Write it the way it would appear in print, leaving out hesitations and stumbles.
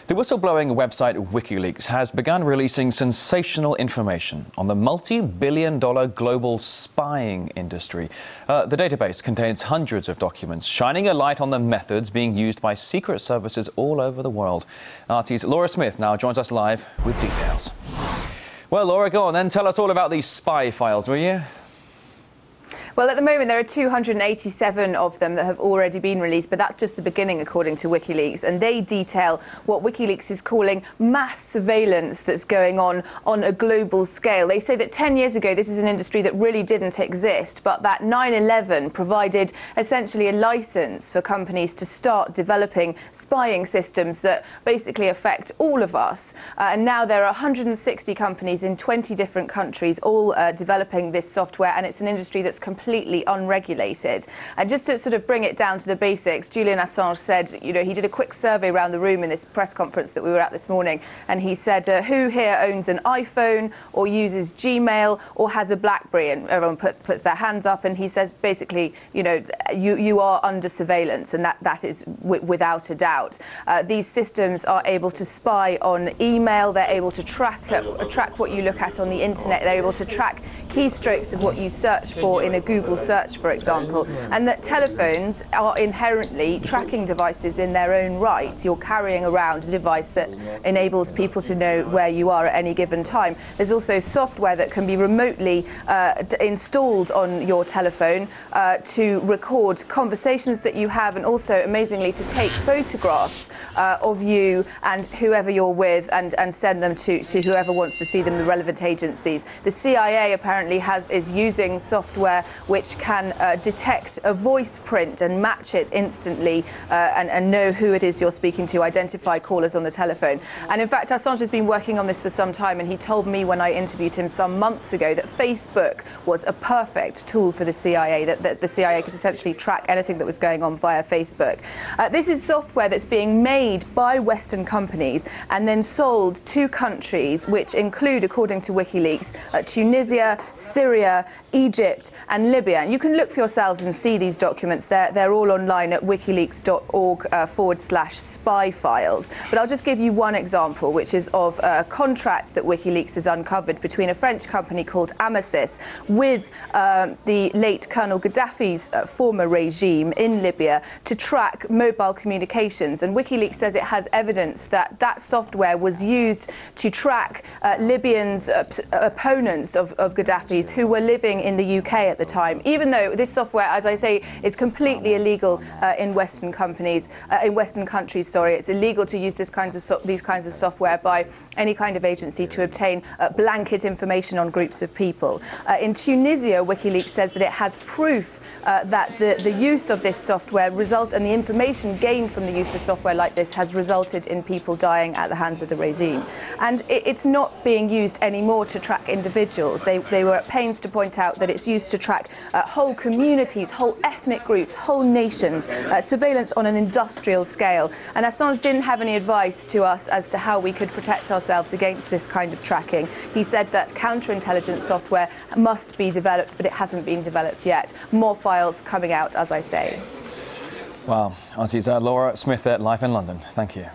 The whistleblowing website WikiLeaks has begun releasing sensational information on the multi-billion-dollar global spying industry. The database contains hundreds of documents, shining a light on the methods being used by secret services all over the world. RT's Laura Smith now joins us live with details. Well, Laura, go on then. Tell us all about these spy files, will you? Well, at the moment, there are 287 of them that have already been released, but that's just the beginning, according to WikiLeaks. And they detail what WikiLeaks is calling mass surveillance that's going on a global scale. They say that 10 years ago, this is an industry that really didn't exist, but that 9/11 provided essentially a license for companies to start developing spying systems that basically affect all of us. And now there are 160 companies in 20 different countries all developing this software, and it's an industry that's completely unregulated. And just to sort of bring it down to the basics, Julian Assange said, he did a quick survey around the room in this press conference that we were at this morning, and he said, who here owns an iPhone or uses Gmail or has a BlackBerry? And everyone puts their hands up, and he says, basically, you are under surveillance, and that is without a doubt. These systems are able to spy on email, they're able to track what you look at on the internet, they're able to track keystrokes of what you search for in a Google search, for example, and that telephones are inherently tracking devices in their own right. You're carrying around a device that enables people to know where you are at any given time. There's also software that can be remotely installed on your telephone to record conversations that you have, and also, amazingly, to take photographs of you and whoever you're with and send them to whoever wants to see them, the relevant agencies. The CIA apparently is using software which can detect a voice print and match it instantly and know who it is you're speaking to, identify callers on the telephone. And in fact, Assange has been working on this for some time, and he told me when I interviewed him some months ago that Facebook was a perfect tool for the CIA, that the CIA could essentially track anything that was going on via Facebook. This is software that's being made by Western companies and then sold to countries which include, according to WikiLeaks, Tunisia, Syria, Egypt and Libya. And you can look for yourselves and see these documents. They're all online at wikileaks.org/spy files. But I'll just give you one example, which is of a contract that WikiLeaks has uncovered between a French company called Amasis with the late Colonel Gaddafi's former regime in Libya to track mobile communications. And WikiLeaks says it has evidence that that software was used to track Libyans' opponents of Gaddafi's who were living in the UK at the time, even though this software, as I say, is completely illegal in Western countries. It's illegal to use these kinds of software by any kind of agency to obtain blanket information on groups of people. In Tunisia, WikiLeaks says that it has proof that the use of this software and the information gained from the use of software like this has resulted in people dying at the hands of the regime. And it's not being used anymore to track individuals. They were at pains to point out that it's used to track whole communities, whole ethnic groups, whole nations, surveillance on an industrial scale. And Assange didn't have any advice to us as to how we could protect ourselves against this kind of tracking. He said that counterintelligence software must be developed, but it hasn't been developed yet. More files coming out, as I say. Well, Auntie's Laura Smith live in London. Thank you.